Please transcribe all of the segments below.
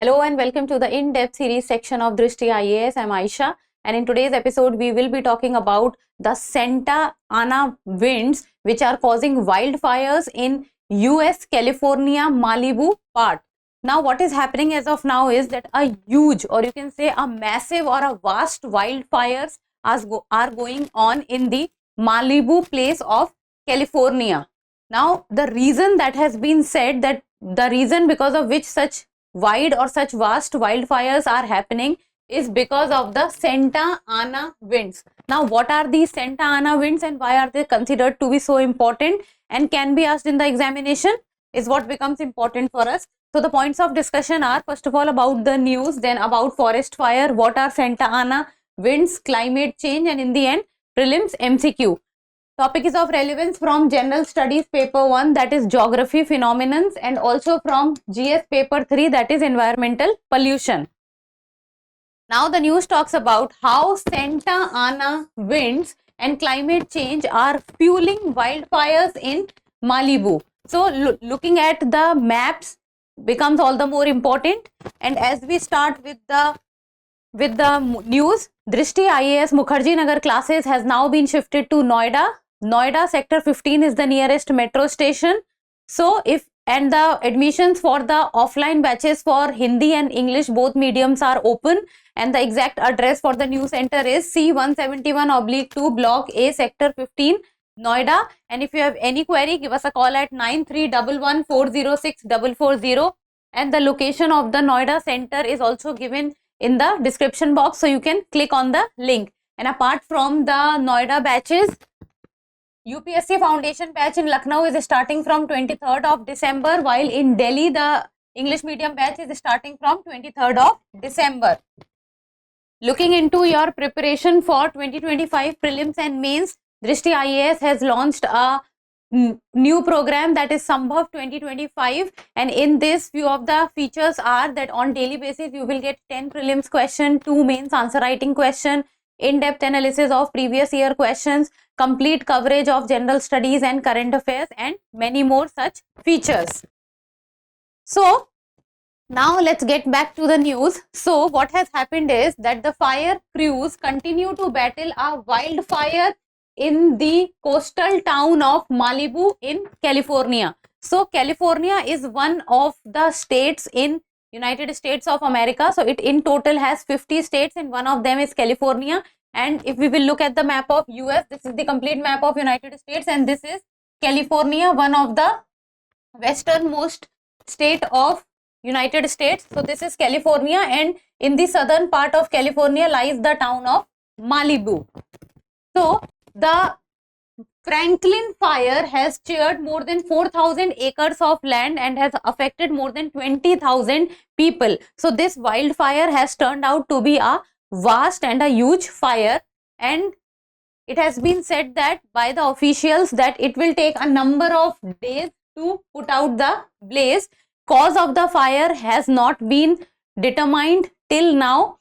Hello and welcome to the in-depth series section of Drishti IAS. I'm Aisha, and in today's episode we will be talking about the Santa Ana winds which are causing wildfires in US, California, Malibu part. Now what is happening as of now is that a huge, or you can say a massive or a vast wildfires are going on in the Malibu place of California. Now the reason that has been said, that the reason because of which such wide or such vast wildfires are happening is because of the Santa Ana winds. Now what are these Santa Ana winds and why are they considered to be so important and can be asked in the examination is what becomes important for us. So the points of discussion are, first of all, about the news, then about forest fire, what are Santa Ana winds, climate change, and in the end prelims MCQ. Topic is of relevance from General Studies paper 1, that is Geography Phenomenons, and also from GS paper 3, that is Environmental Pollution. Now the news talks about how Santa Ana winds and climate change are fueling wildfires in Malibu. So looking at the maps becomes all the more important, and as we start with the news, Drishti IAS Mukherjee Nagar classes has now been shifted to Noida. Noida sector 15 is the nearest metro station. So and the admissions for the offline batches for Hindi and English both mediums are open, and the exact address for the new center is C171/2 block A sector 15 Noida. And if you have any query, give us a call at 9311406440, and the location of the Noida center is also given in the description box, so you can click on the link. And apart from the Noida batches, UPSC foundation batch in Lucknow is starting from 23rd of December, while in Delhi the English medium batch is starting from 23rd of December. Looking into your preparation for 2025 prelims and mains, Drishti IAS has launched a new program, that is Sambhav 2025, and in this few of the features are that on daily basis you will get 10 prelims question, 2 mains answer writing question, in-depth analysis of previous year questions, complete coverage of general studies and current affairs, and many more such features. So now let's get back to the news. So what has happened is that the fire crews continue to battle a wildfire in the coastal town of Malibu in California. So California is one of the states in United States of America. So it in total has 50 states, and one of them is California. And if we will look at the map of US, this is the complete map of United States, and this is California, one of the westernmost state of United States. So this is California, and in the southern part of California lies the town of Malibu. So the Franklin fire has cleared more than 4,000 acres of land and has affected more than 20,000 people. So this wildfire has turned out to be a vast and a huge fire, and it has been said that by the officials that it will take a number of days to put out the blaze. Cause of the fire has not been determined till now,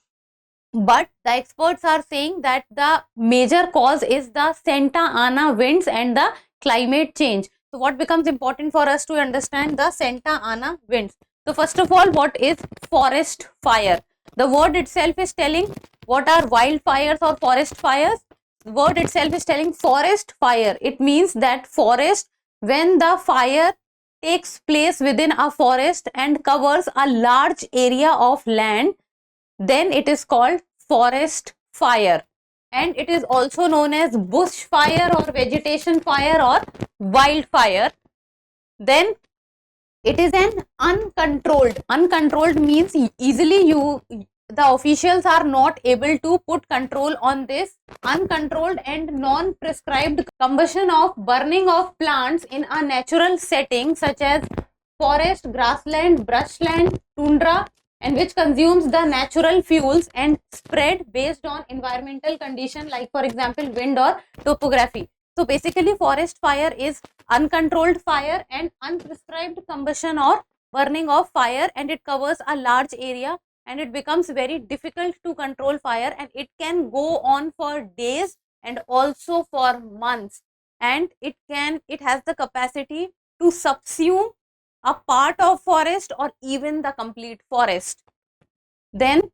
but the experts are saying that the major cause is the Santa Ana winds and the climate change. So what becomes important for us to understand the Santa Ana winds? So first of all, what is forest fire? The word itself is telling what are wildfires or forest fires. The word itself is telling forest fire. It means that forest, when the fire takes place within a forest and covers a large area of land, then it is called forest fire, and it is also known as bush fire or vegetation fire or wildfire. Then it is an uncontrolled means easily the officials are not able to put control on this. Uncontrolled and non-prescribed combustion of burning of plants in a natural setting such as forest, grassland, brushland, tundra, and which consumes the natural fuels and spread based on environmental condition, like for example wind or topography. So basically forest fire is uncontrolled fire and unprescribed combustion or burning of fire, and it covers a large area, and it becomes very difficult to control fire, and it can go on for days and also for months, and it has the capacity to subsume a part of forest or even the complete forest. Then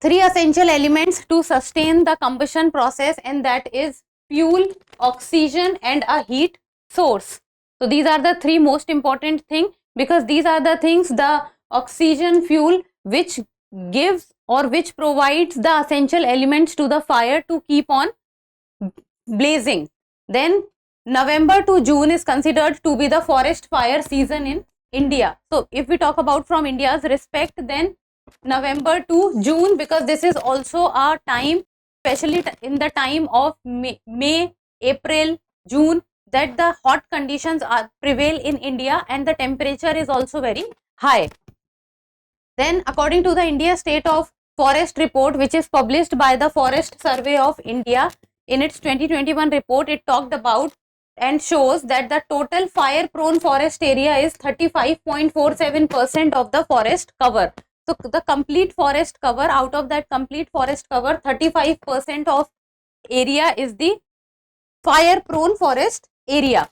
3 essential elements to sustain the combustion process, and that is fuel, oxygen and a heat source. So these are the 3 most important things, because these are the things, the oxygen, fuel, which gives or which provides the essential elements to the fire to keep on blazing. Then November to June is considered to be the forest fire season in India. So if we talk about from India's respect, then November to June, because this is also a time, especially in the time of May, April, June, that the hot conditions prevail in India and the temperature is also very high. Then according to the India State of Forest report, which is published by the Forest Survey of India, in its 2021 report, it talked about and shows that the total fire prone forest area is 35.47% of the forest cover. So the complete forest cover, out of that complete forest cover, 35% of area is the fire prone forest area.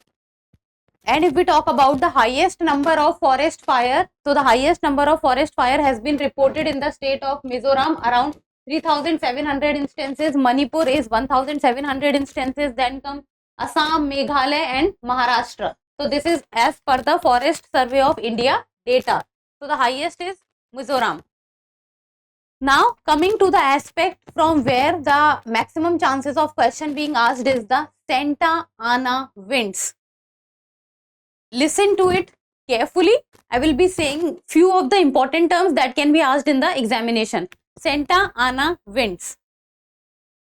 And if we talk about the highest number of forest fire, so the highest number of forest fire has been reported in the state of Mizoram, around 3,700 instances. Manipur is 1,700 instances. Then come Assam, Meghalaya and Maharashtra. So this is as per the Forest Survey of India data. So the highest is Mizoram. Now coming to the aspect from where the maximum chances of question being asked is the Santa Ana winds. Listen to it carefully. I will be saying few of the important terms that can be asked in the examination. Santa Ana winds.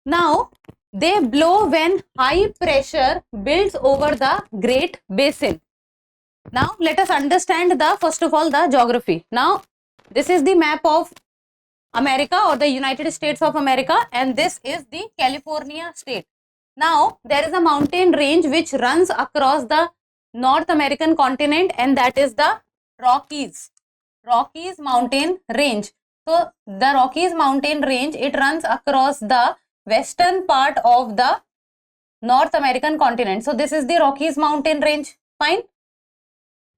Now they blow when high pressure builds over the Great Basin. Now let us understand the first of all the geography. Now this is the map of America or the United States of America, and this is the California state. Now there is a mountain range which runs across the North American continent, and that is the Rockies mountain range. So the Rockies mountain range, it runs across the western part of the North American continent. So this is the Rockies mountain range. Fine.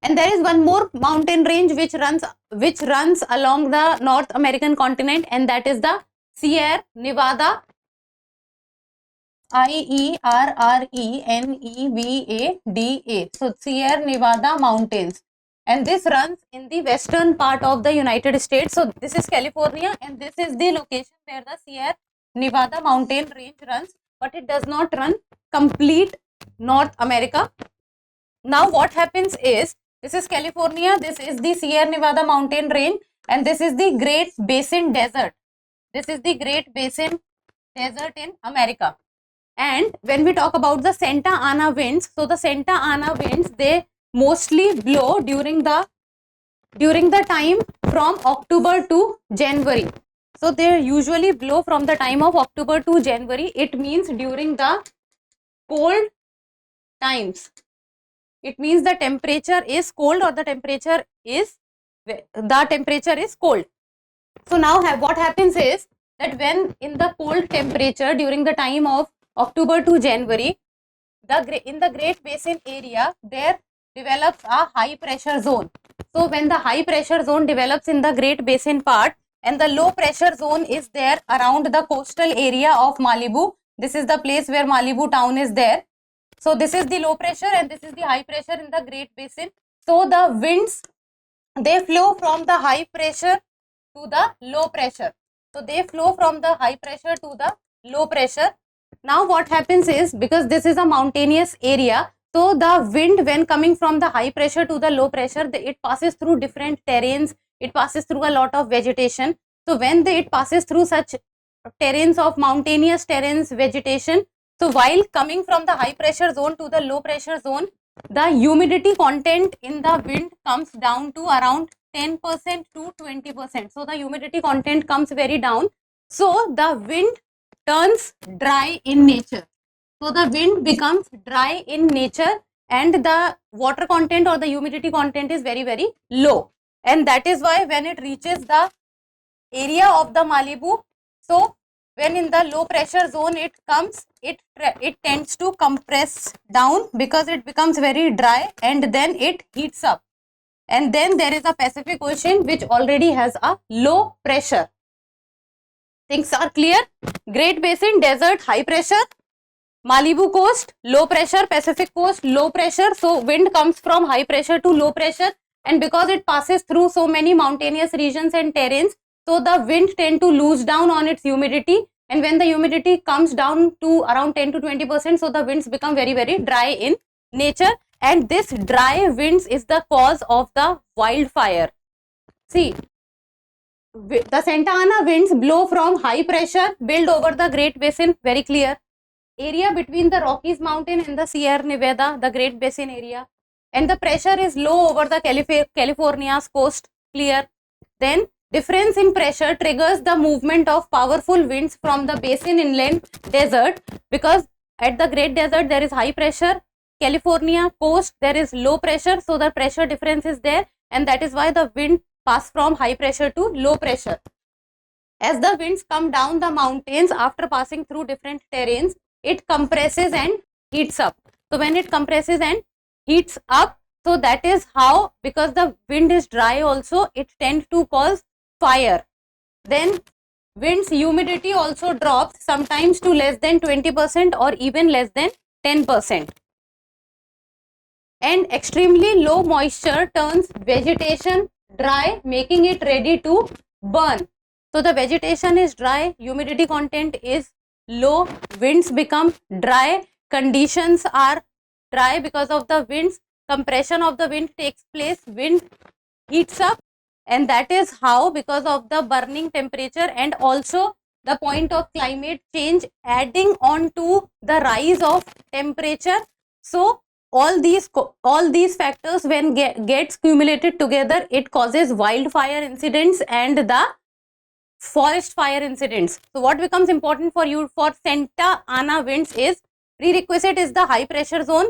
And there is one more mountain range which runs along the North American continent, and that is the Sierra Nevada, IERRENEVADA. So Sierra Nevada mountains, and this runs in the western part of the United States. So this is California, and this is the location where the Sierra Nevada mountain range runs, but it does not run complete North America. Now what happens is, this is California, this is the Sierra Nevada mountain range, and this is the Great Basin Desert. This is the Great Basin Desert in America. And when we talk about the Santa Ana winds, so the Santa Ana winds, they mostly blow during the time from October to January. So they usually blow from the time of October to January. It means during the cold times. It means the temperature is cold, or the temperature is cold. So now what happens is that when in the cold temperature during the time of October to January, in the Great Basin area, there develops a high pressure zone. So when the high pressure zone develops in the Great Basin part, and the low pressure zone is there around the coastal area of Malibu. This is the place where Malibu town is there. So this is the low pressure and this is the high pressure in the Great Basin. So the winds, they flow from the high pressure to the low pressure. So they flow from the high pressure to the low pressure. Now what happens is, because this is a mountainous area, so the wind, when coming from the high pressure to the low pressure, it passes through different terrains, it passes through a lot of vegetation. So when it passes through such terrains of mountainous terrains, vegetation, so while coming from the high pressure zone to the low pressure zone, the humidity content in the wind comes down to around 10% to 20%. So the humidity content comes very down. So the wind turns dry in nature. So the wind becomes dry in nature, and the water content or the humidity content is very, very low. And that is why when it reaches the area of the Malibu, so when in the low pressure zone it comes, it tends to compress down because it becomes very dry, and then it heats up. and then there is a Pacific Ocean which already has a low pressure. Things are clear? Great Basin, desert, high pressure. Malibu coast, low pressure. Pacific coast, low pressure. So wind comes from high pressure to low pressure, and because it passes through so many mountainous regions and terrains, so the wind tend to lose down on its humidity, and when the humidity comes down to around 10 to 20%, so the winds become very, very dry in nature, and this dry winds is the cause of the wildfire. See, the Santa Ana winds blow from high pressure, build over the Great Basin, very clear. Area between the Rockies Mountain and the Sierra Nevada, the Great Basin area, and the pressure is low over the California's coast, clear. Then difference in pressure triggers the movement of powerful winds from the basin inland desert, because at the Great Desert there is high pressure, California coast there is low pressure, so the pressure difference is there, and that is why the wind pass from high pressure to low pressure. As the winds come down the mountains after passing through different terrains, it compresses and heats up. So when it compresses and heats up, so that is how, because the wind is dry also, it tends to cause fire. Then wind's humidity also drops sometimes to less than 20% or even less than 10%. And extremely low moisture turns vegetation dry, making it ready to burn. So the vegetation is dry, humidity content is low, winds become dry, conditions are dry because of the winds, compression of the wind takes place, wind heats up, and that is how, because of the burning temperature and also the point of climate change adding on to the rise of temperature. So all these factors when gets cumulated together, it causes wildfire incidents and the forest fire incidents. So what becomes important for you for Santa Ana winds is, prerequisite is the high pressure zone.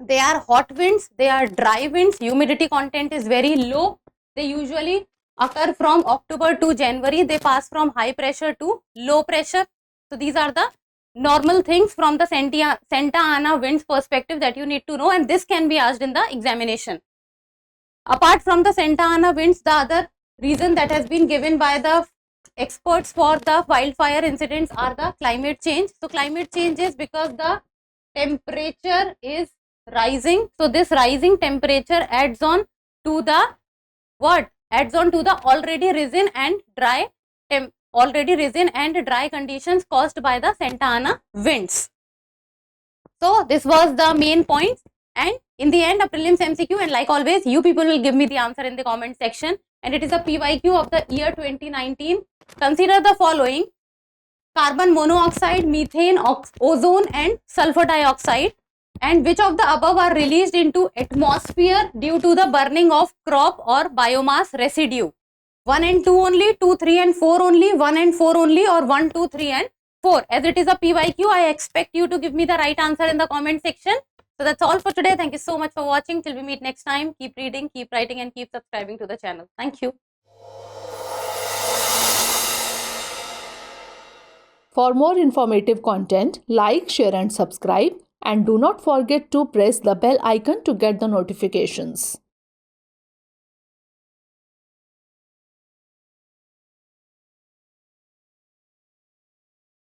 They are hot winds, they are dry winds, humidity content is very low. They usually occur from October to January. They pass from high pressure to low pressure. So these are the normal things from the Santa Ana winds perspective that you need to know, and this can be asked in the examination. Apart from the Santa Ana winds, the other reason that has been given by the experts for the wildfire incidents are the climate change. So climate change is because the temperature is rising. So this rising temperature adds on to the what? Adds on to the already risen and dry conditions caused by the Santa Ana winds. So this was the main points, and in the end a prelims MCQ, and like always you people will give me the answer in the comment section, and it is a PYQ of the year 2019. Consider the following: carbon monoxide, methane, ozone and sulfur dioxide, and which of the above are released into atmosphere due to the burning of crop or biomass residue? 1 and 2 only, 2, 3 and 4 only, 1 and 4 only, or 1, 2, 3 and 4? As it is a PYQ, I expect you to give me the right answer in the comment section. So that's all for today. Thank you so much for watching. Till we meet next time, keep reading, keep writing and keep subscribing to the channel. Thank you. For more informative content, like, share and subscribe, and do not forget to press the bell icon to get the notifications.